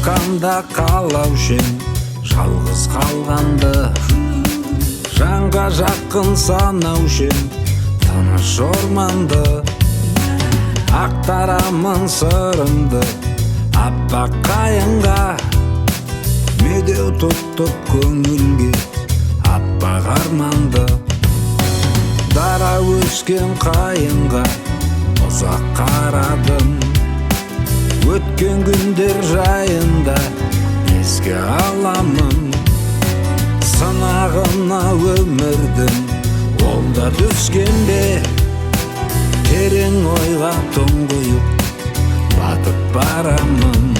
жатканда каалаушың жалгыз калганды, жанга жакын санаушың тыныш орманды. Актарамын сырымды аппак кайынга, медеу туттуп көңүлгө аппак арманды. Дара өскен кайынга узак карадым, өткен күндер жайында эске аламын. Сынагына өмүрдүн ол да түскенде, терең ойга тоңгуюп батып барамын.